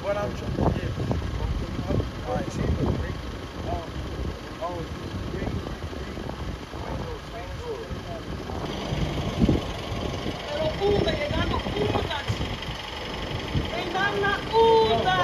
What I'm trying to get. All right, see, llegando vengan la Uda.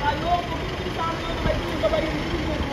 Alô, como que tá andando? Vai vir, vai vir.